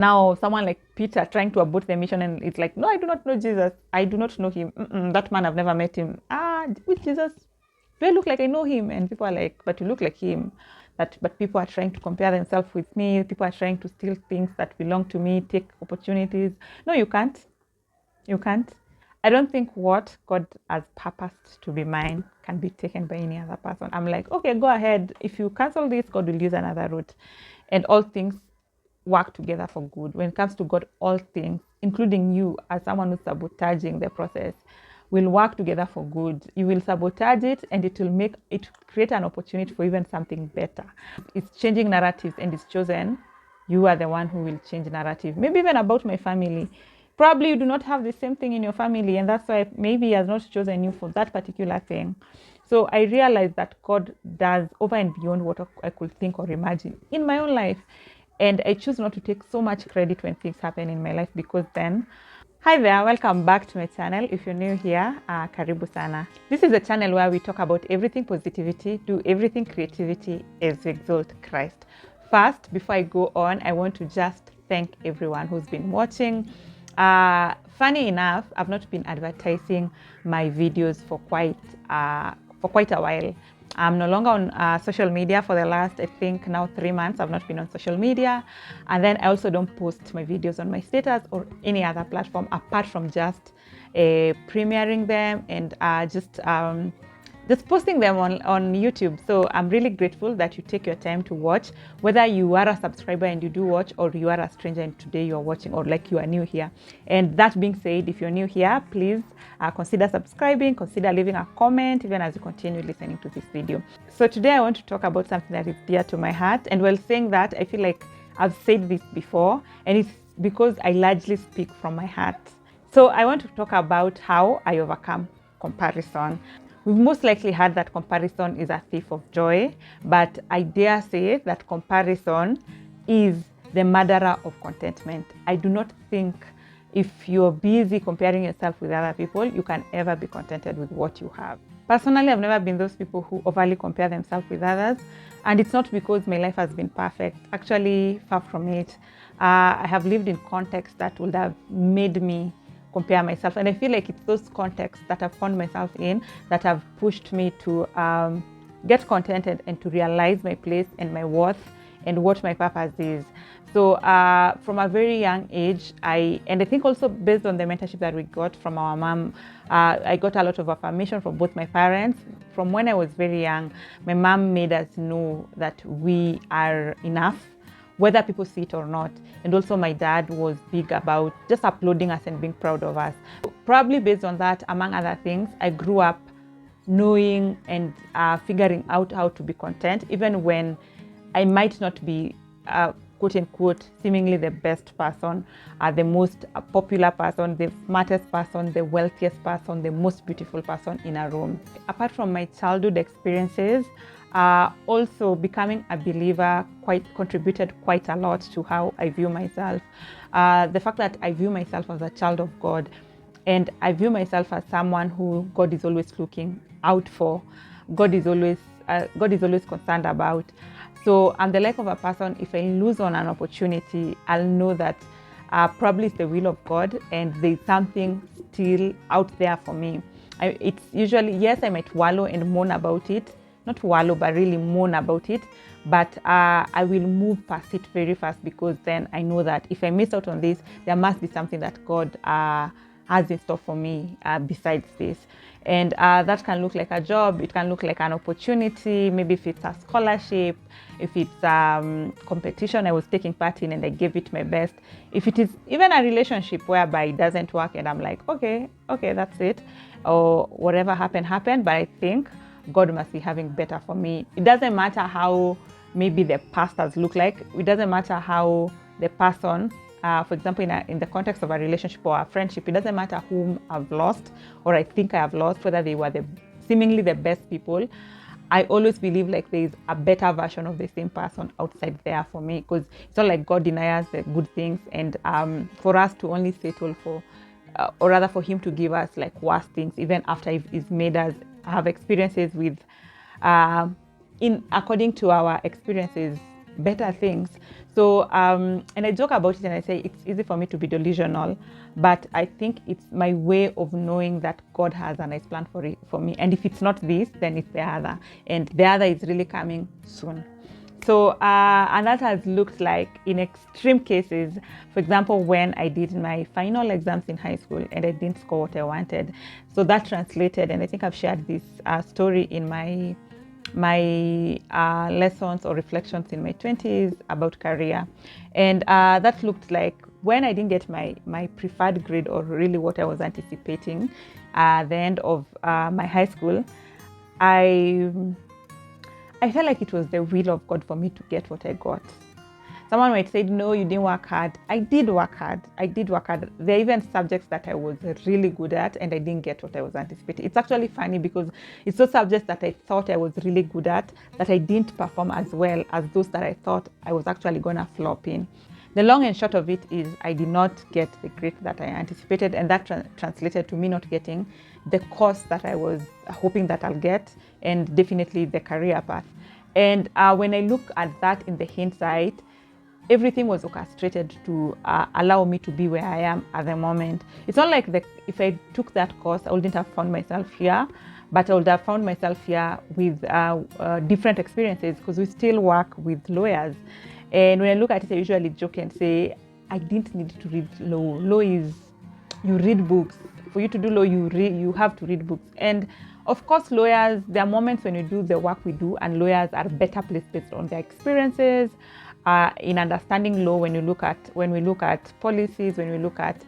Now, someone like Peter trying to abort the mission, and it's like, no, I do not know Jesus. I do not know him. That man, I've never met him. With Jesus, do I look like I know him? And people are like, but you look like him. But people are trying to compare themselves with me. People are trying to steal things that belong to me, take opportunities. No, you can't. You can't. I don't think what God has purposed to be mine can be taken by any other person. I'm like, okay, go ahead. If you cancel this, God will use another route. And all things work together for good. When it comes to God, all things, including you as someone who's sabotaging the process, will work together for good. You will sabotage it, and it will create an opportunity for even something better. It's changing narratives, and it's chosen. You are the one who will change narrative. Maybe even about my family. Probably you do not have the same thing in your family, and that's why maybe He has not chosen you for that particular thing. So I realized that God does over and beyond what I could think or imagine in my own life. And I choose not to take so much credit when things happen in my life, because then, hi there, welcome back to my channel. If you're new here, karibu sana. This is a channel where we talk about everything positivity, do everything creativity as we exalt Christ. First, before I go on, I want to just thank everyone who's been watching. Funny enough, I've not been advertising my videos for quite a while. I'm no longer on social media for the last, I think now 3 months. I've not been on social media. And then I also don't post my videos on my status or any other platform apart from just premiering them and just posting them on YouTube. So I'm really grateful that you take your time to watch, whether you are a subscriber and you do watch, or you are a stranger and today you are watching, or like you are new here. And that being said, if you're new here, please consider subscribing, consider leaving a comment even as you continue listening to this video. So today I want to talk about something that is dear to my heart. And while saying that, I feel like I've said this before, and it's because I largely speak from my heart. So I want to talk about how I overcome comparison. We've most likely heard that comparison is a thief of joy, but I dare say that comparison is the murderer of contentment. I do not think if you're busy comparing yourself with other people, you can ever be contented with what you have. Personally, I've never been those people who overly compare themselves with others, and it's not because my life has been perfect. Actually, far from it. I have lived in contexts that would have made me compare myself, and I feel like it's those contexts that I've found myself in that have pushed me to get contented and to realize my place and my worth and what my purpose is. So from a very young age, I think also based on the mentorship that we got from our mom, I got a lot of affirmation from both my parents. From when I was very young, my mom made us know that we are enough, whether people see it or not. And also my dad was big about just applauding us and being proud of us. Probably based on that, among other things, I grew up knowing and figuring out how to be content, even when I might not be, quote unquote, seemingly the best person, the most popular person, the smartest person, the wealthiest person, the most beautiful person in a room. Apart from my childhood experiences, also becoming a believer contributed quite a lot to how I view myself. The fact that I view myself as a child of God, and I view myself as someone who God is always looking out for. God is always concerned about. So I'm the like of a person, if I lose on an opportunity, I'll know that probably it's the will of God and there's something still out there for me. It's usually, yes, I might wallow and moan about it. Not wallow, but really moan about it. But I will move past it very fast, because then I know that if I miss out on this, there must be something that God has in store for me besides this. And that can look like a job, it can look like an opportunity, maybe if it's a scholarship, if it's competition I was taking part in and I gave it my best, if it is even a relationship whereby it doesn't work and I'm like, okay, that's it, or whatever happened, but I think God must be having better for me. It doesn't matter how maybe the pastors look like, it doesn't matter how the person, for example, in the context of a relationship or a friendship, it doesn't matter whom I've lost or I think I have lost, whether they were seemingly the best people. I always believe like there is a better version of the same person outside there for me, because it's not like God denies the good things, and for us to only settle for, or rather for Him to give us like worse things, even after He's made us have experiences with, according to our experiences, better things. So, and I joke about it and I say it's easy for me to be delusional, but I think it's my way of knowing that God has a nice plan for me. And if it's not this, then it's the other. And the other is really coming soon. So, and that has looked like in extreme cases, for example, when I did my final exams in high school and I didn't score what I wanted. So that translated, and I think I've shared this story in my lessons or reflections in my 20s about career. And that looked like when I didn't get my preferred grade or really what I was anticipating at the end of my high school, I felt like it was the will of God for me to get what I got. Someone might say, no, you didn't work hard. I did work hard. There are even subjects that I was really good at and I didn't get what I was anticipating. It's actually funny because it's those subjects that I thought I was really good at that I didn't perform as well as those that I thought I was actually going to flop in. The long and short of it is I did not get the grade that I anticipated, and that translated to me not getting the course that I was hoping that I'll get, and definitely the career path. And when I look at that in the hindsight, everything was orchestrated to allow me to be where I am at the moment. It's not like if I took that course, I wouldn't have found myself here, but I would have found myself here with different experiences because we still work with lawyers. And when I look at it, I usually joke and say, I didn't need to read law. Law is, you read books. For you to do law, you have to read books. And of course, lawyers, there are moments when you do the work we do, and lawyers are better placed based on their experiences, in understanding law. When we look at policies, when we look at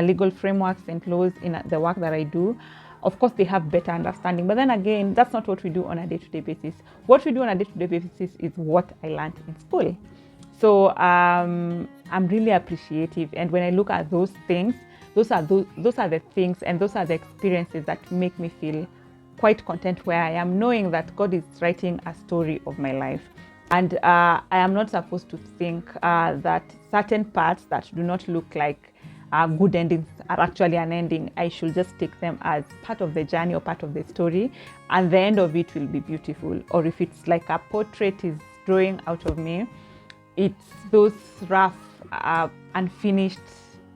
legal frameworks and laws in the work that I do, of course, they have better understanding. But then again, that's not what we do on a day-to-day basis. What we do on a day-to-day basis is what I learned in school. So I'm really appreciative. And when I look at those things, those are the things and those are the experiences that make me feel quite content where I am, knowing that God is writing a story of my life. And I am not supposed to think that certain parts that do not look like good endings are actually an ending. I should just take them as part of the journey or part of the story, and the end of it will be beautiful. Or if it's like a portrait is drawing out of me, it's those rough, unfinished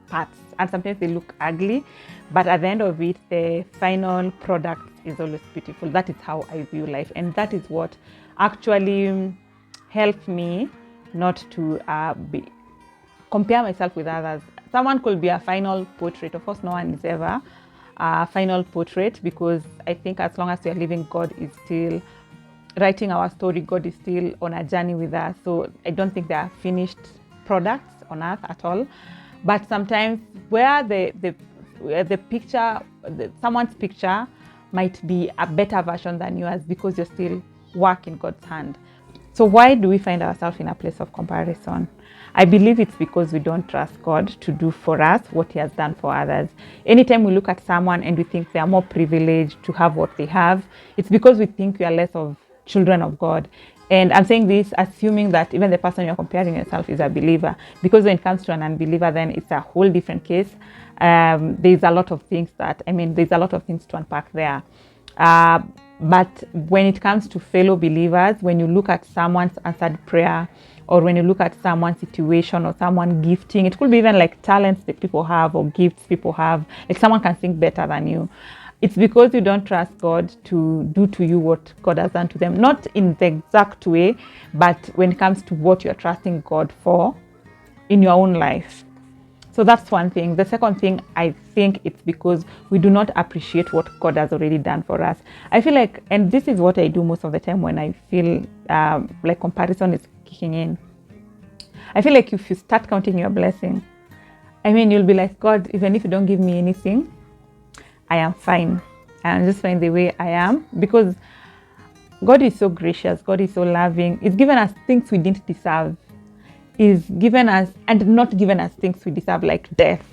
parts, and sometimes they look ugly, but at the end of it, the final product is always beautiful. That is how I view life, and that is what actually helped me not to compare myself with others. Someone could be a final portrait. Of course, no one is ever a final portrait, because I think as long as we are living, God is still writing our story. God is still on a journey with us. So I don't think there are finished products on earth at all. But sometimes where the picture, someone's picture might be a better version than yours, because you're still work in God's hand. So why do we find ourselves in a place of comparison? I believe it's because we don't trust God to do for us what He has done for others. Anytime we look at someone and we think they are more privileged to have what they have, it's because we think we are less of children of God. And I'm saying this assuming that even the person you're comparing yourself is a believer, because when it comes to an unbeliever, then it's a whole different case. There's a lot of things to unpack there. But when it comes to fellow believers, when you look at someone's answered prayer, or when you look at someone's situation or someone gifting, it could be even like talents that people have or gifts people have, like someone can sing better than you. It's because you don't trust God to do to you what God has done to them. Not in the exact way, but when it comes to what you're trusting God for in your own life. So that's one thing. The second thing, I think it's because we do not appreciate what God has already done for us. I feel like, and this is what I do most of the time when I feel like comparison is kicking in. I feel like if you start counting your blessing, you'll be like, God, even if you don't give me anything, I am fine. I'm just fine the way I am, because God is so gracious. God is so loving. He's given us things we didn't deserve. He's given us, and not given us things we deserve, like death,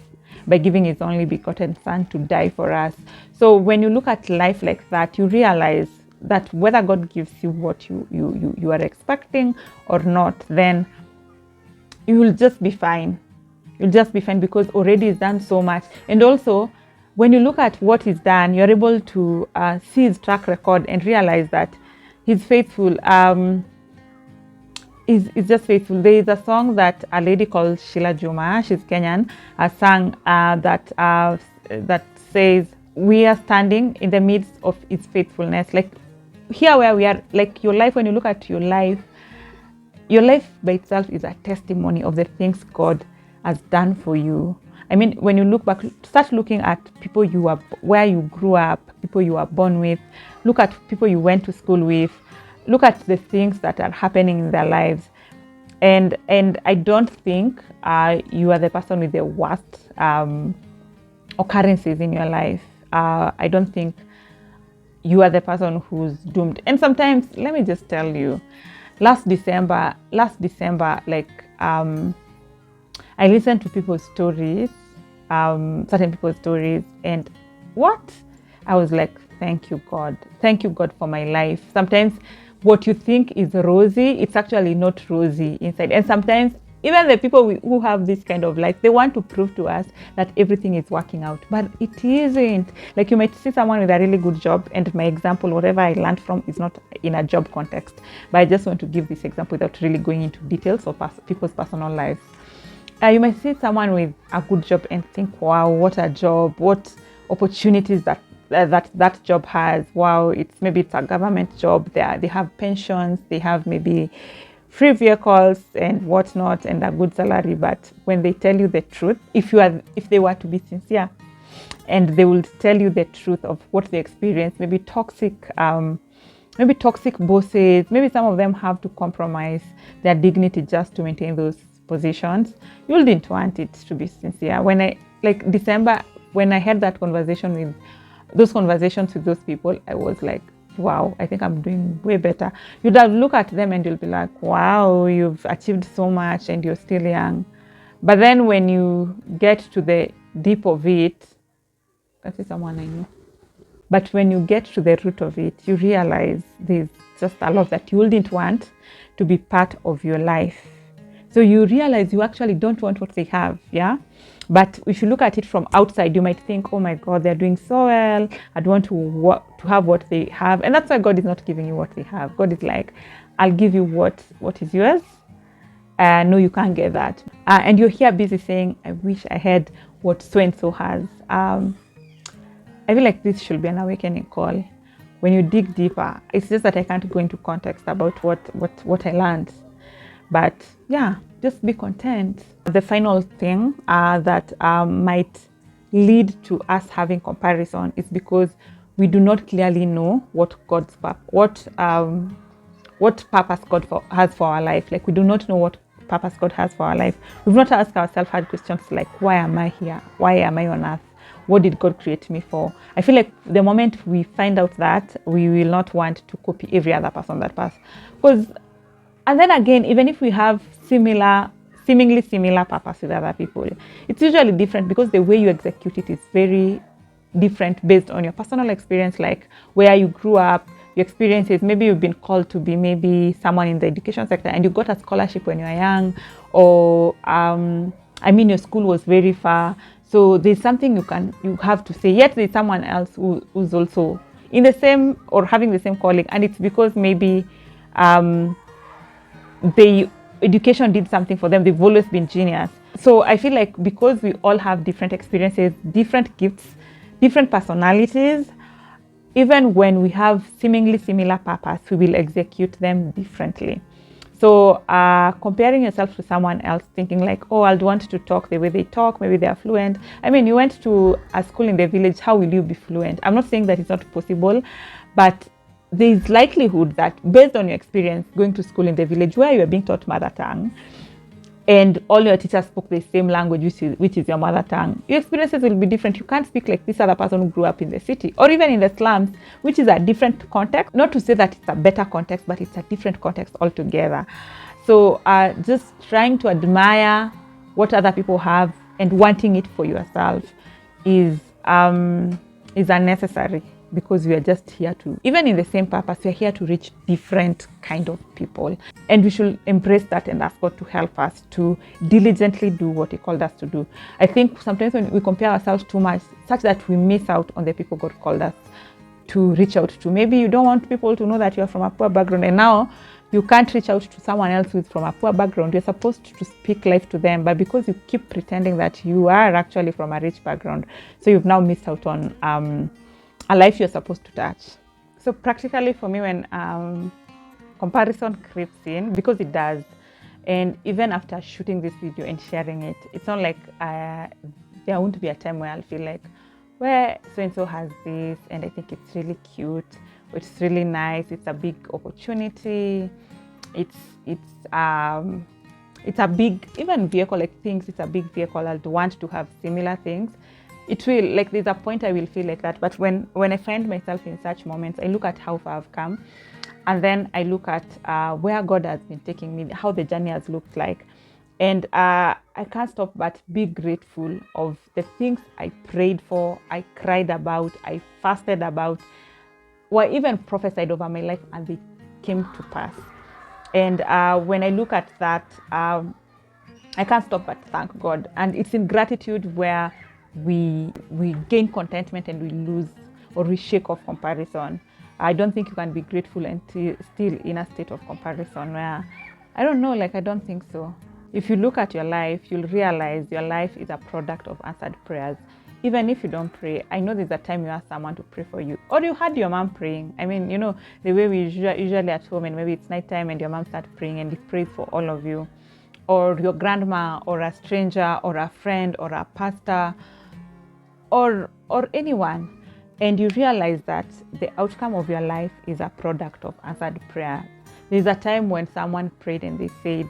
by giving His only begotten Son to die for us. So when you look at life like that, you realize that whether God gives you what you are expecting or not, then you will just be fine. You'll just be fine, because already He's done so much. And also, when you look at what He's done, you're able to see His track record and realize that He's faithful. is just faithful. There is a song that a lady called Sheila Juma, she's Kenyan, sang that says, "We are standing in the midst of its faithfulness." Like here where we are, like your life, when you look at your life by itself is a testimony of the things God has done for you. I mean, when you look back, start looking at people where you grew up, people you were born with, look at people you went to school with, look at the things that are happening in their lives. And I don't think you are the person with the worst occurrences in your life. I don't think you are the person who's doomed. And sometimes, let me just tell you, last December, like I listened to people's stories, certain people's stories, and I was like, thank you, God for my life. Sometimes what you think is rosy, it's actually not rosy inside. And sometimes even the people who have this kind of life, they want to prove to us that everything is working out, but it isn't. Like you might see someone with a really good job, and my example, whatever I learned from, is not in a job context, but I just want to give this example without really going into details of people's personal lives. You might see someone with a good job and think, wow, what a job, what opportunities that job has. Wow, maybe it's a government job. They have pensions, they have maybe free vehicles and whatnot, and a good salary. But when they tell you the truth, if they were to be sincere, and they will tell you the truth of what they experience, maybe toxic bosses, maybe some of them have to compromise their dignity just to maintain those positions. You wouldn't want it, to be sincere. December, when I had those conversations with those people, I was like, wow, I think I'm doing way better. You'd have look at them and you'll be like, wow, you've achieved so much and you're still young. But then when you get to the deep of it, that is someone I know. But when you get to the root of it, you realize there's just a lot that you wouldn't want to be part of your life. So you realize you actually don't want what they have, yeah? But if you look at it from outside, you might think, oh my God, they're doing so well. I'd want to have what they have. And that's why God is not giving you what they have. God is like, I'll give you what is yours. No, you can't get that. And you're here busy saying, I wish I had what so-and-so has. I feel like this should be an awakening call. When you dig deeper, it's just that I can't go into context about what I learned. But yeah, just be content. The final thing that might lead to us having comparison is because we do not clearly know what purpose God has for our life. Like we do not know what purpose God has for our life. We've not asked ourselves hard questions like, why am I here? Why am I on earth? What did God create me for? I feel like the moment we find out that, we will not want to copy every other person that passed. And then again, even if we have seemingly similar purpose with other people, it's usually different because the way you execute it is very different based on your personal experience, like where you grew up, your experiences. Maybe you've been called to be maybe someone in the education sector and you got a scholarship when you were young, or your school was very far. So there's something you have to say, yet there's someone else who's also in the same or having the same calling, and it's because maybe the education did something for them. They've always been genius. So I feel like because we all have different experiences, different gifts, different personalities, even when we have seemingly similar purpose, we will execute them differently. So comparing yourself to someone else, thinking like, oh, I'd want to talk the way they talk, maybe they're fluent. I mean, you went to a school in the village, how will you be fluent? I'm not saying that it's not possible, but there's likelihood that based on your experience going to school in the village where you're being taught mother tongue and all your teachers spoke the same language, which is your mother tongue, your experiences will be different. You can't speak like this other person who grew up in the city or even in the slums, which is a different context. Not to say that it's a better context, but it's a different context altogether. So just trying to admire what other people have and wanting it for yourself is unnecessary. Because we are just here to, even in the same purpose, we are here to reach different kind of people. And we should embrace that and ask God to help us to diligently do what He called us to do. I think sometimes when we compare ourselves too much, such that we miss out on the people God called us to reach out to. Maybe you don't want people to know that you are from a poor background, and now You can't reach out to someone else who's from a poor background. You're supposed to speak life to them, but because you keep pretending that you are actually from a rich background, so you've now missed out on a life you're supposed to touch. So practically for me, when comparison creeps in, because it does, and even after shooting this video and sharing it, it's not like there won't be a time where I'll feel like, where so-and-so has this, and I think it's really cute, it's really nice, it's a big opportunity, it's a big, even vehicle, like things, it's a big vehicle, I'd want to have similar things. It will, like, there's a point I will feel like that, but when I find myself in such moments, I look at how far I've come, and then I look at where God has been taking me, how the journey has looked like. And I can't stop but be grateful of the things I prayed for, I cried about, I fasted about, or even prophesied over my life, and they came to pass. And when I look at that, I can't stop but thank God. And it's in gratitude where we gain contentment and we lose, or we shake off comparison. I don't think you can be grateful and still in a state of comparison where, I don't know, like, I don't think so. If you look at your life, you'll realize your life is a product of answered prayers. Even if you don't pray, I know there's a time you ask someone to pray for you, or you had your mom praying. I mean, you know, the way we usually at home, and maybe it's nighttime and your mom starts praying and he prays for all of you, or your grandma, or a stranger, or a friend, or a pastor, or anyone. And you realize that the outcome of your life is a product of answered prayer. There's a time when someone prayed and they said,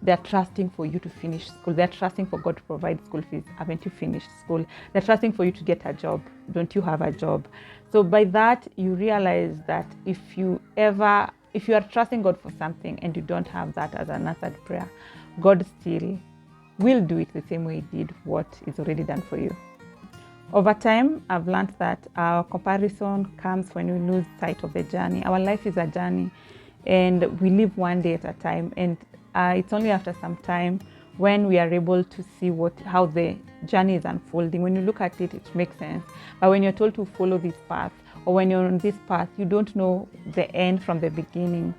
they're trusting for you to finish school. They're trusting for God to provide school fees. Haven't you finished school? They're trusting for you to get a job. Don't you have a job? So by that, you realize that if you are trusting God for something and you don't have that as an answered prayer, God still will do it the same way He did what is already done for you. Over time, I've learned that our comparison comes when we lose sight of the journey. Our life is a journey, and we live one day at a time. And it's only after some time when we are able to see how the journey is unfolding. When you look at it, it makes sense. But when you're told to follow this path, or when you're on this path, you don't know the end from the beginning.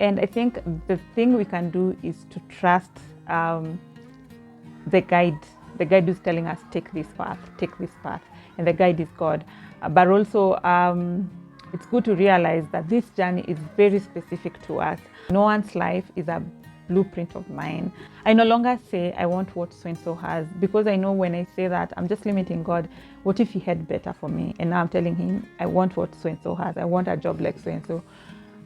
And I think the thing we can do is to trust the guide who's telling us, take this path, and the guide is God. But also, it's good to realize that this journey is very specific to us. No one's life is a blueprint of mine. I no longer say I want what so-and-so has, because I know when I say that, I'm just limiting God. What if He had better for me? And now I'm telling Him, I want what so-and-so has. I want a job like so-and-so.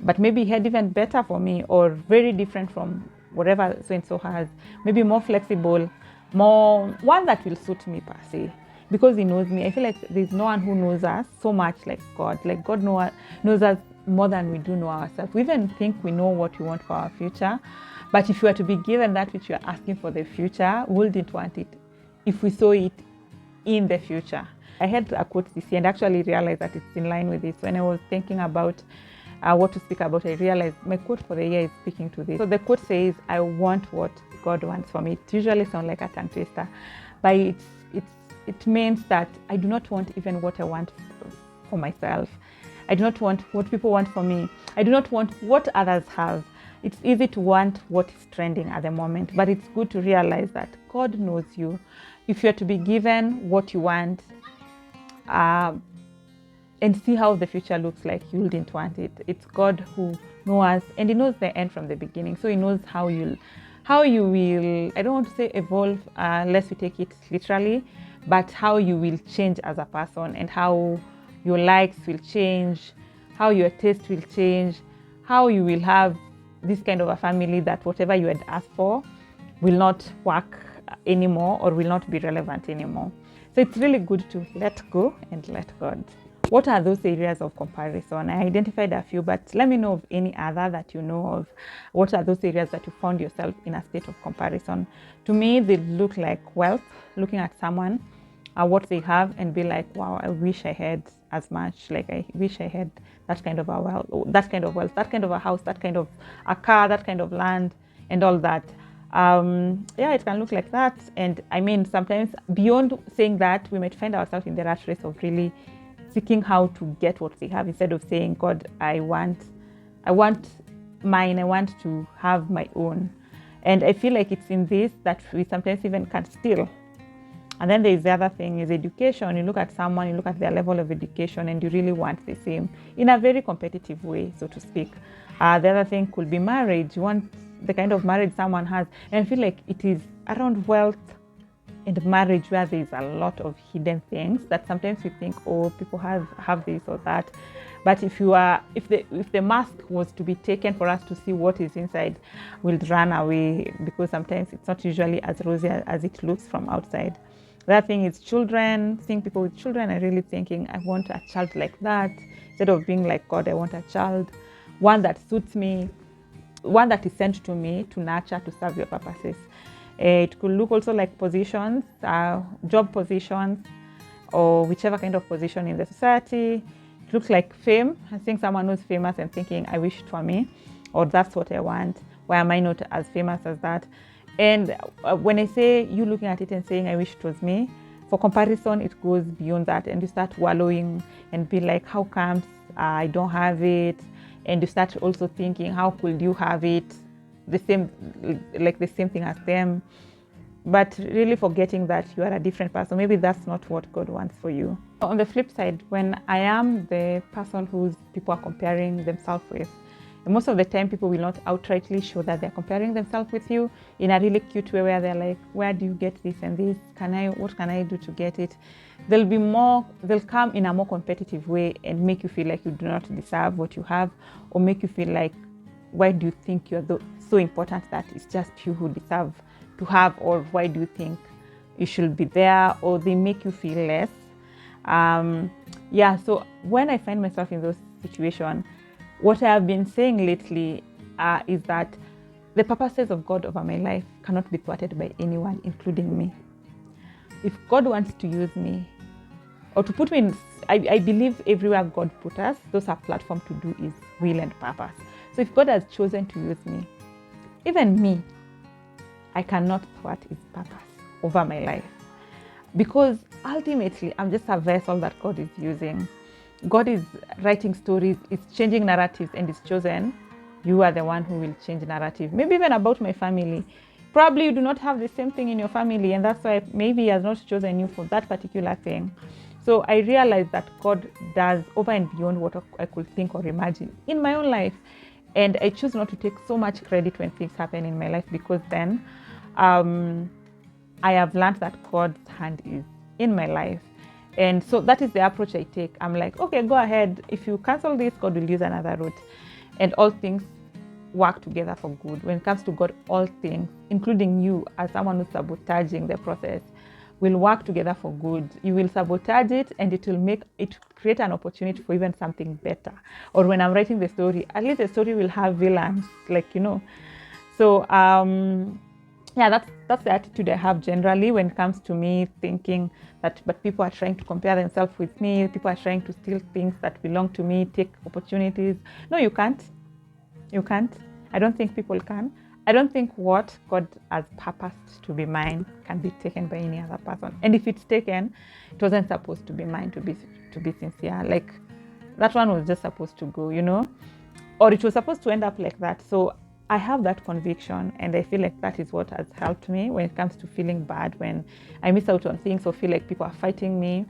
But maybe He had even better for me, or very different from whatever so-and-so has. Maybe more flexible, more one that will suit me per se, because He knows me. I feel like there's no one who knows us so much like God. Like God knows us more than we do know ourselves. We even think we know what we want for our future, but if you were to be given that which you are asking for the future, we wouldn't want it if we saw it in the future. I had a quote this year and actually realized that it's in line with this. When I was thinking about what to speak about, I realized my quote for the year is speaking to this. So the quote says, I want what God wants for me. It usually sounds like a tongue twister, but it means that I do not want even what I want for myself. I do not want what people want for me. I do not want what others have. It's easy to want what is trending at the moment, but it's good to realize that God knows you. If you're to be given what you want, and see how the future looks like, you wouldn't want it. It's God who knows us, and He knows the end from the beginning. So He knows how you will, I don't want to say evolve, unless we take it literally, but how you will change as a person, and how your likes will change, how your taste will change, how you will have this kind of a family that whatever you had asked for will not work anymore, or will not be relevant anymore. So it's really good to let go and let God. What are those areas of comparison? I identified a few, but let me know of any other that you know of. What are those areas that you found yourself in a state of comparison? To me, they look like wealth, looking at someone, what they have, and be like, wow, I wish I had as much. Like, I wish I had that kind of a wealth, that kind of a house, that kind of a car, that kind of land, and all that. Yeah, it can look like that. And I mean, sometimes beyond saying that, we might find ourselves in the rat race of really seeking how to get what they have, instead of saying, God, I want I want mine. I want to have my own. And I feel like it's in this that we sometimes even can steal. And then there's the other thing is education. You look at someone, you look at their level of education, and you really want the same in a very competitive way, so to speak. The other thing could be marriage. You want the kind of marriage someone has. And I feel like it is around wealth and marriage where there's a lot of hidden things that sometimes we think, oh, people have this or that. But if the mask was to be taken for us to see what is inside, we'll run away, because sometimes it's not usually as rosy as it looks from outside. The other thing is children. Seeing people with children and really thinking, I want a child like that. Instead of being like God, I want a child, one that suits me, one that is sent to me to nurture, to serve your purposes. It could look also like positions, job positions, or whichever kind of position in the society. It looks like fame. I think someone who's famous and thinking, I wish it for me, or that's what I want. Why am I not as famous as that? And when I say you looking at it and saying, I wish it was me, for comparison, it goes beyond that. And you start wallowing and be like, how come I don't have it? And you start also thinking, how could you have it? The same thing as them. But really forgetting that you are a different person. Maybe that's not what God wants for you. On the flip side, when I am the person who people are comparing themselves with, most of the time people will not outrightly show that they're comparing themselves with you in a really cute way where they're like, where do you get this and this? What can I do to get it? They'll come in a more competitive way and make you feel like you do not deserve what you have, or make you feel like, why do you think you're so important that it's just you who deserve to have, or why do you think you should be there, or they make you feel less. So when I find myself in those situations, what I have been saying lately is that the purposes of God over my life cannot be thwarted by anyone, including me. If God wants to use me, or to put me in, I believe everywhere God put us, those are platforms to do His will and purpose. So if God has chosen to use me, even me, I cannot thwart His purpose over my life. Because ultimately, I'm just a vessel that God is using. God is writing stories, it's changing narratives, and it's chosen. You are the one who will change narrative. Maybe even about my family. Probably you do not have the same thing in your family, and that's why maybe He has not chosen you for that particular thing. So I realized that God does over and beyond what I could think or imagine in my own life. And I choose not to take so much credit when things happen in my life, because then I have learned that God's hand is in my life. And so that is the approach I take. I'm like, okay, go ahead. If you cancel this, God will use another route. And all things work together for good. When it comes to God, all things, including you as someone who's sabotaging the process, will work together for good. You will sabotage it, and it will create an opportunity for even something better. Or when I'm writing the story, at least the story will have villains, So that's the attitude I have generally when it comes to me thinking that, but people are trying to compare themselves with me. People are trying to steal things that belong to me, take opportunities. No, you can't. You can't. I don't think people can. I don't think what God has purposed to be mine can be taken by any other person. And if it's taken, it wasn't supposed to be mine, to be sincere. Like, that one was just supposed to go, or it was supposed to end up like that. So I have that conviction, and I feel like that is what has helped me when it comes to feeling bad when I miss out on things or feel like people are fighting me.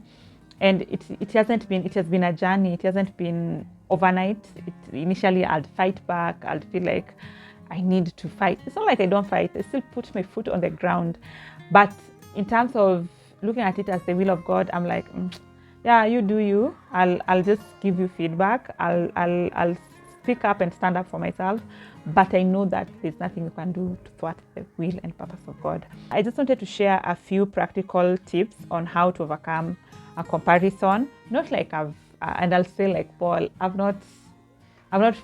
And it has been a journey. It hasn't been overnight. Initially I'd fight back. I'd feel like I need to fight. It's not like I don't fight. I still put my foot on the ground. But in terms of looking at it as the will of God, I'm like, yeah, you do you. I'll just give you feedback. I'll speak up and stand up for myself. But I know that there's nothing you can do to thwart the will and purpose of God. I just wanted to share a few practical tips on how to overcome a comparison. Not like and I'll say like Paul, I've not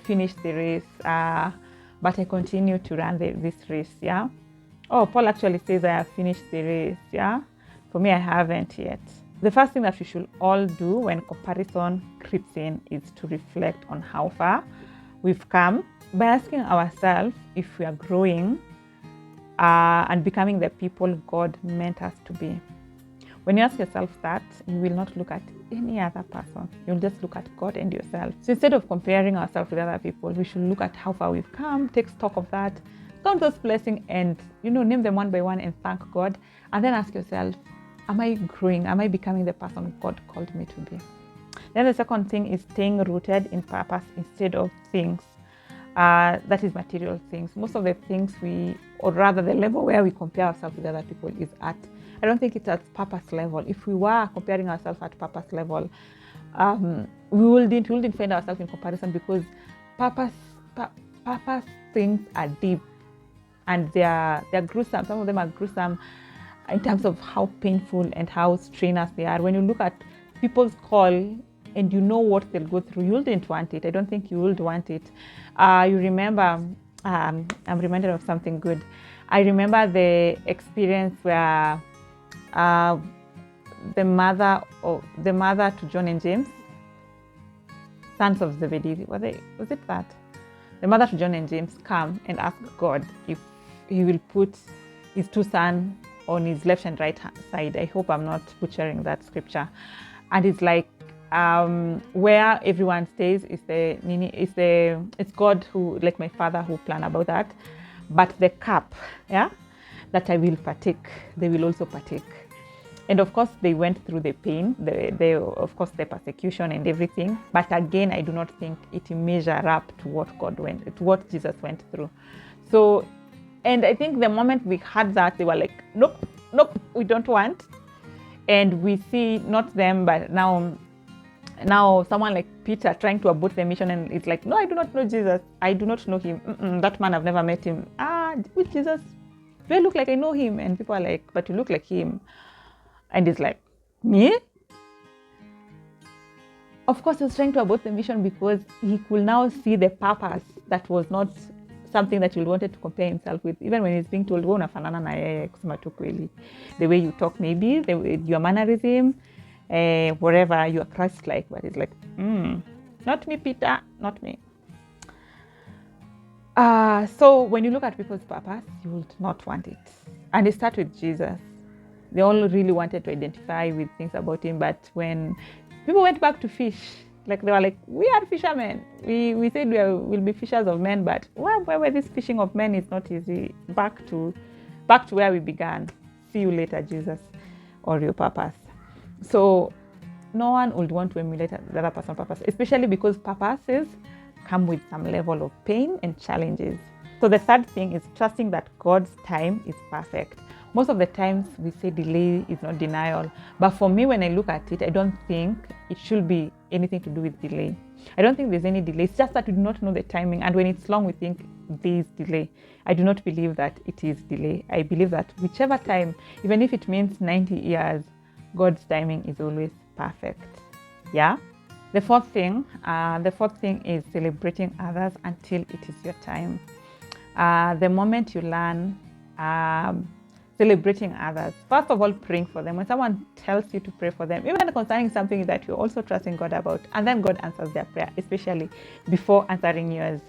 finished the race, but I continue to run this race. Yeah. Oh, Paul actually says I have finished the race. Yeah. For me, I haven't yet. The first thing that we should all do when comparison creeps in is to reflect on how far we've come by asking ourselves if we are growing and becoming the people God meant us to be. When you ask yourself that, you will not look at any other person. You'll just look at God and yourself. So instead of comparing ourselves with other people, we should look at how far we've come, take stock of that, count those blessings and, name them one by one and thank God. And then ask yourself, am I growing? Am I becoming the person God called me to be? Then the second thing is staying rooted in purpose instead of things. That is material things. Most of the things or rather the level where we compare ourselves with other people is at, I don't think it's at purpose level. If we were comparing ourselves at purpose level, we wouldn't find ourselves in comparison, because purpose things are deep and they're gruesome. Some of them are gruesome in terms of how painful and how strenuous they are. When you look at people's call and you know what they'll go through, you wouldn't want it. I don't think you would want it. You remember, I'm reminded of something good. I remember the experience where the mother to John and James, sons of Zebedee, was it that? The mother to John and James come and ask God if he will put his two sons on his left and right side. I hope I'm not butchering that scripture. And it's like, where everyone stays it's God who, like my father, who planned about that. But the cup, that I will partake, they will also partake. And of course, they went through the pain, the persecution and everything. But again, I do not think it measure up to what Jesus went through. So, and I think the moment we had that, they were like, nope, we don't want. And we see not them, but now someone like Peter trying to abort the mission, and it's like, no, I do not know Jesus. I do not know him. That man, I've never met him. With Jesus, do I look like I know him? And people are like, but you look like him. And it's like, me? Of course, he was trying to abort the mission because he could now see the purpose that was not something that he wanted to compare himself with. Even when he's being told, unafanana na yeye, kusema tu kweli, the way you talk, maybe your mannerism, whatever, you are Christ-like. But it's like, not me, Peter, not me. So when you look at people's purpose, you would not want it. And it starts with Jesus. They all really wanted to identify with things about him. But when people went back to fish, like they were like, we are fishermen. We said we'll be fishers of men, but where were this fishing of men? It's not easy. Back to where we began. See you later, Jesus, or your purpose. So no one would want to emulate the other person's purpose, especially because purposes come with some level of pain and challenges. So the third thing is trusting that God's time is perfect. Most of the times we say delay is not denial. But for me, when I look at it, I don't think it should be anything to do with delay. I don't think there's any delay. It's just that we do not know the timing. And when it's long, we think there is delay. I do not believe that it is delay. I believe that whichever time, even if it means 90 years, God's timing is always perfect. Yeah? The fourth thing is celebrating others until it is your time. The moment you learn celebrating others, first of all, praying for them. When someone tells you to pray for them, even concerning something that you're also trusting God about, and then God answers their prayer, especially before answering yours.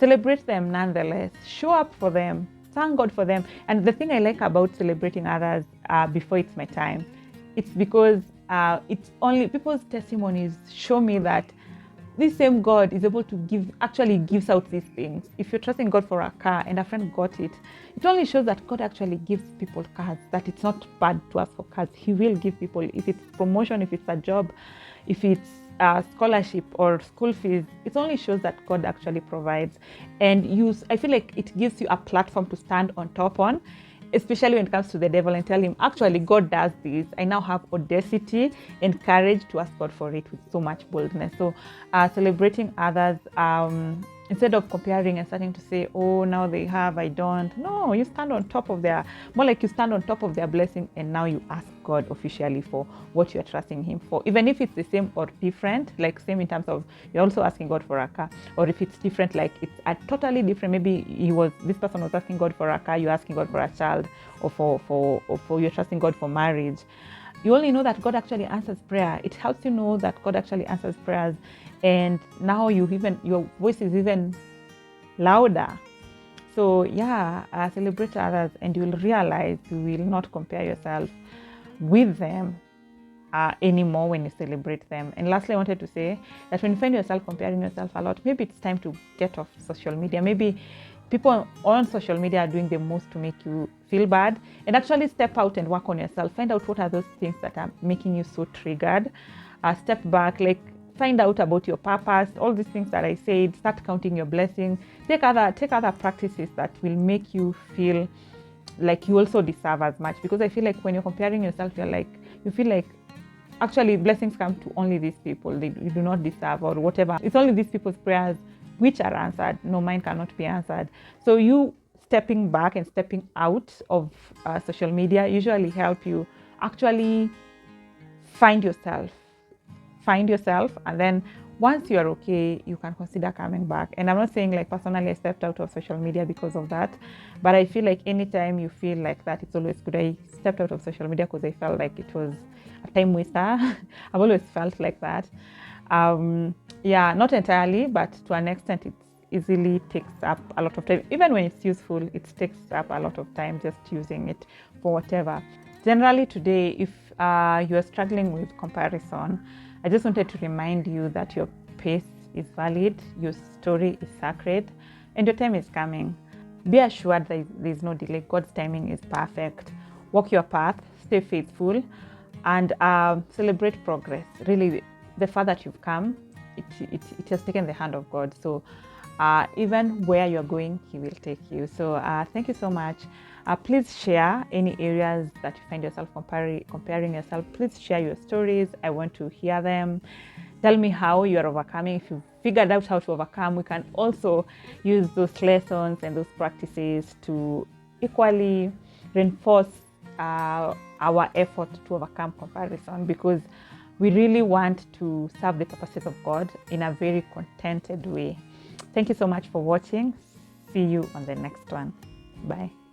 Celebrate them nonetheless. Show up for them. Thank God for them. And the thing I like about celebrating others before it's my time, it's because it's only people's testimonies show me that this same God is able to gives out these things. If you're trusting God for a car and a friend got it, it only shows that God actually gives people cars, that it's not bad to ask for cars. He will give people, if it's promotion, if it's a job, if it's a scholarship or school fees, it only shows that God actually provides. And I feel like it gives you a platform to stand on top on, especially when it comes to the devil, and tell him, actually, God does this. I now have audacity and courage to ask God for it with so much boldness. So celebrating others, instead of comparing and starting to say, oh, now they have, I don't. No, you stand on top of more like you stand on top of their blessing, and now you ask God officially for what you're trusting him for. Even if it's the same or different, like same in terms of you're also asking God for a car, or if it's different, like it's a totally different, maybe this person was asking God for a car, you're asking God for a child, or for you're trusting God for marriage. You only know that God actually answers prayer. It helps you know that God actually answers prayers. And now your voice is even louder. So celebrate others, and you will realize you will not compare yourself with them. anymore when you celebrate them. And lastly, I wanted to say that when you find yourself comparing yourself a lot, maybe it's time to get off social media. Maybe people on social media are doing the most to make you feel bad, and actually step out and work on yourself. Find out what are those things that are making you so triggered. Step back, like find out about your purpose, all these things that I said. Start counting your blessings. Take other practices that will make you feel like you also deserve as much. Because I feel like when you're comparing yourself, you feel like actually blessings come to only these people. You do not deserve or whatever. It's only these people's prayers which are answered. No, mine cannot be answered. So you stepping back and stepping out of social media usually help you actually find yourself, and then once you're okay, you can consider coming back. And I'm not saying like personally I stepped out of social media because of that, but I feel like anytime you feel like that, it's always good. I stepped out of social media because I felt like it was a time waster. I've always felt like that. Yeah, not entirely, but to an extent, it easily takes up a lot of time. Even when it's useful, it takes up a lot of time just using it for whatever. Generally today, if you are struggling with comparison, I just wanted to remind you that your pace is valid, your story is sacred, and your time is coming. Be assured that there is no delay. God's timing is perfect. Walk your path, stay faithful, and celebrate progress. Really, the far that you've come, it has taken the hand of God. So even where you're going, He will take you. So thank you so much. Please share any areas that you find yourself comparing yourself. Please share your stories. I want to hear them. Tell me how you are overcoming. If you've figured out how to overcome, we can also use those lessons and those practices to equally reinforce our effort to overcome comparison, because we really want to serve the purposes of God in a very contented way. Thank you so much for watching. See you on the next one. Bye.